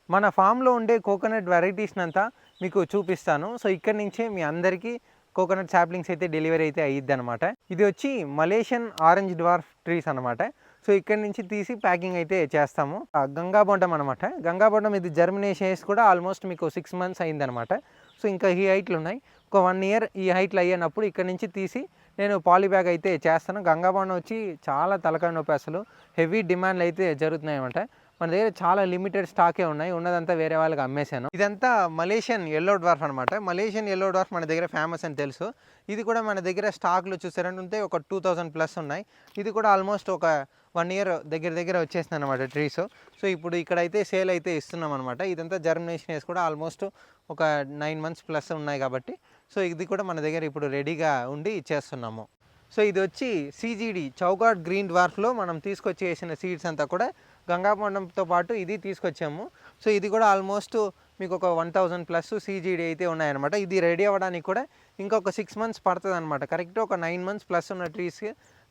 మన ఫామ్‌లో ఉండే కోకోనట్ వెరైటీస్‌నంతా మీకు చూపిస్తాను. సో, ఇక్కడి నుంచే మీ అందరికీ కోకోనట్ సాప్లింగ్స్ అయితే డెలివరీ అయితే అయ్యిద్దనమాట. ఇది వచ్చి మలేషియన్ ఆరెంజ్ డ్వార్ఫ్ ట్రీస్ అనమాట. సో, ఇక్కడి నుంచి తీసి ప్యాకింగ్ అయితే చేస్తాము. గంగాబొండం అనమాట. గంగాబొండం ఇది జర్మినేషన్ చేసి కూడా ఆల్మోస్ట్ మీకు 6 మంత్స్ అయిందనమాట. సో, ఇంకా ఈ హైట్‌లు ఉన్నాయి. ఒక 1 ఇయర్ ఈ హైట్‌లు అయ్యేనప్పుడు ఇక్కడి నుంచి తీసి నేను పాలీ బ్యాగ్ అయితే చేస్తాను. గంగాబొండం వచ్చి చాలా తలకాయ నొప్పి అసలు. హెవీ డిమాండ్‌లు అయితే జరుగుతున్నాయన్నమాట. మన దగ్గర చాలా లిమిటెడ్ స్టాకే ఉన్నాయి. ఉన్నదంతా వేరే వాళ్ళకి అమ్మేశాను. ఇదంతా మలేషియన్ యెల్లో డ్వార్ఫ్ అనమాట. మలేషియన్ యెల్లో డ్వార్ఫ్ మన దగ్గర ఫేమస్ అని తెలుసు. ఇది కూడా మన దగ్గర స్టాక్‌లో చూసారంటే ఒక 2000 ప్లస్ ఉన్నాయి. ఇది కూడా ఆల్మోస్ట్ ఒక 1 ఇయర్ దగ్గర దగ్గర వచ్చేసిందనమాట ట్రీస్. సో, ఇప్పుడు ఇక్కడైతే సేల్ అయితే ఇస్తున్నాం అనమాట. ఇదంతా జర్మినేషన్ వేసి కూడా ఆల్మోస్ట్ ఒక 9 మంత్స్ ప్లస్ ఉన్నాయి కాబట్టి, సో, ఇది కూడా మన దగ్గర ఇప్పుడు రెడీగా ఉండి ఇచ్చేస్తున్నాము. సో, ఇది వచ్చి సీజీడీ చౌగాట్ గ్రీన్ డ్వార్ఫ్‌లో మనం తీసుకొచ్చేసిన సీడ్స్ అంతా కూడా గంగాబొండంతో పాటు ఇది తీసుకొచ్చాము. సో, ఇది కూడా ఆల్మోస్ట్ మీకు ఒక 1000 ప్లస్ సీజీడీ అయితే ఉన్నాయన్నమాట. ఇది రెడీ అవ్వడానికి కూడా ఇంకొక 6 మంత్స్ పడుతుందన్నమాట. కరెక్ట్‌గా ఒక 9 మంత్స్ ప్లస్ ఉన్న ట్రీస్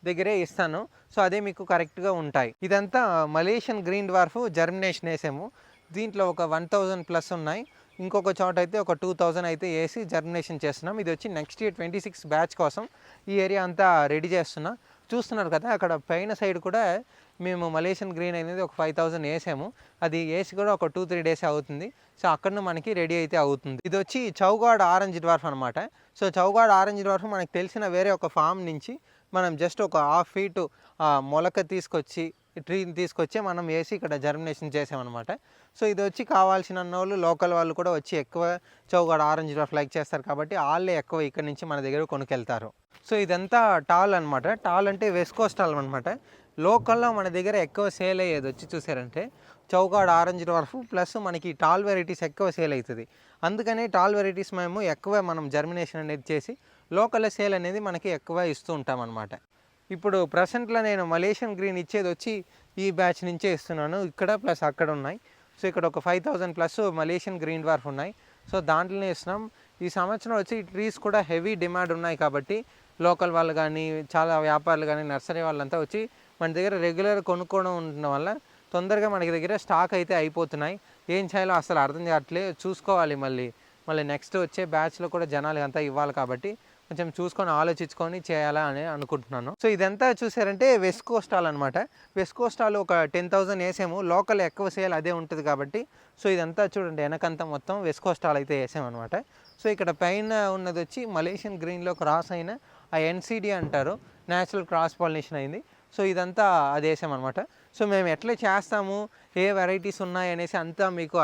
దగ్గరే ఇస్తాను. సో, అదే మీకు కరెక్ట్‌గా ఉంటాయి. ఇదంతా మలేషియన్ గ్రీన్ డ్వార్ఫ్ జర్మినేషన్ వేసాము. దీంట్లో ఒక 1000 ప్లస్ ఉన్నాయి. ఇంకొక చోట అయితే ఒక 2000 అయితే వేసి జర్మినేషన్ చేస్తున్నాం. ఇది వచ్చి నెక్స్ట్ ఇయర్ 26 బ్యాచ్ కోసం ఈ ఏరియా అంతా రెడీ చేస్తున్నా. చూస్తున్నారు కదా, అక్కడ పైన సైడ్ కూడా మేము మలేషియన్ గ్రీన్ అనేది ఒక 5000 వేసాము. అది వేసి కూడా ఒక 2-3 డేస్ అవుతుంది. సో, అక్కడ మనకి రెడీ అయితే అవుతుంది. ఇది వచ్చి చౌగాడ్ ఆరెంజ్ డ్వార్ఫ్ అనమాట. సో, చౌగాడ్ ఆరెంజ్ డ్వార్ఫ్ మనకు తెలిసిన వేరే ఒక ఫామ్ నుంచి మనం జస్ట్ ఒక హాఫ్ ఫీట్ మొలక తీసుకొచ్చి ట్రీని తీసుకొచ్చి మనం వేసి ఇక్కడ జర్మినేషన్ చేసామన్నమాట. సో, ఇది వచ్చి కావాల్సిన వాళ్ళు లోకల్ వాళ్ళు కూడా వచ్చి ఎక్కువ చౌగాడ్ ఆరెంజ్ డ్వార్ఫ్ లైక్ చేస్తారు కాబట్టి వాళ్ళే ఎక్కువ ఇక్కడ నుంచి మన దగ్గర కొనుక్కెళ్తారు. సో, ఇదంతా టాల్ అనమాట. టాల్ అంటే వెస్ట్ కోస్ట్ టాల్ అనమాట. లోకల్లో మన దగ్గర ఎక్కువ సేల్ అయ్యేది వచ్చి చూసారంటే చౌగాడ్ ఆరెంజ్ డ్వార్ఫ్ ప్లస్ మనకి టాల్ వెరైటీస్ ఎక్కువ సేల్ అవుతుంది. అందుకనే టాల్ వెరైటీస్ మేము ఎక్కువ మనం జర్మినేషన్ అనేది చేసి లోకల్ సేల్ అనేది మనకి ఎక్కువ ఇస్తూ ఉంటాం అనమాట. ఇప్పుడు ప్రెసెంట్లో నేను మలేషియన్ గ్రీన్ ఇచ్చేది వచ్చి ఈ బ్యాచ్ నుంచే ఇస్తున్నాను. ఇక్కడ ప్లస్ అక్కడ ఉన్నాయి. సో, ఇక్కడ ఒక 5000 ప్లస్ మలేషియన్ గ్రీన్ డ్వార్ఫ్ ఉన్నాయి. సో, దాంట్లోనే ఇస్తున్నాం. ఈ సంవత్సరం వచ్చి ట్రీస్ కూడా హెవీ డిమాండ్ ఉన్నాయి కాబట్టి లోకల్ వాళ్ళు కానీ చాలా వ్యాపారులు కానీ నర్సరీ వాళ్ళంతా వచ్చి మన దగ్గర రెగ్యులర్ కొనుక్కోవడం ఉండడం వల్ల తొందరగా మనకి దగ్గర స్టాక్ అయితే అయిపోతున్నాయి. ఏం చేయాలో అసలు అర్థం కావట్లేదు. చూసుకోవాలి మళ్ళీ నెక్స్ట్ వచ్చే బ్యాచ్లో కూడా జనాలు అంతా ఇవ్వాలి కాబట్టి కొంచెం చూసుకొని ఆలోచించుకొని చేయాలా అని అనుకుంటున్నాను. సో, ఇదంతా చూసారంటే వెస్ట్ కోస్టాల్ అనమాట. వెస్ట్ కోస్టాల్ ఒక 10,000 వేసాము. లోకల్ ఎక్కువ సేల్ అదే ఉంటుంది కాబట్టి, సో, ఇదంతా చూడండి వెనకంతా మొత్తం వెస్ట్ కోస్టాల్ అయితే వేసామన్నమాట. సో, ఇక్కడ పైన ఉన్నది వచ్చి మలేషియన్ గ్రీన్లో క్రాస్ అయిన ఆ ఎన్సీడీ అంటారు, న్యాచురల్ క్రాస్ పాలినేషన్ అయింది. సో, ఇదంతా అది వేసామన్నమాట. సో, మేము ఎట్లా చేస్తాము, ఏ వెరైటీస్ ఉన్నాయి అనేసి అంతా మీకు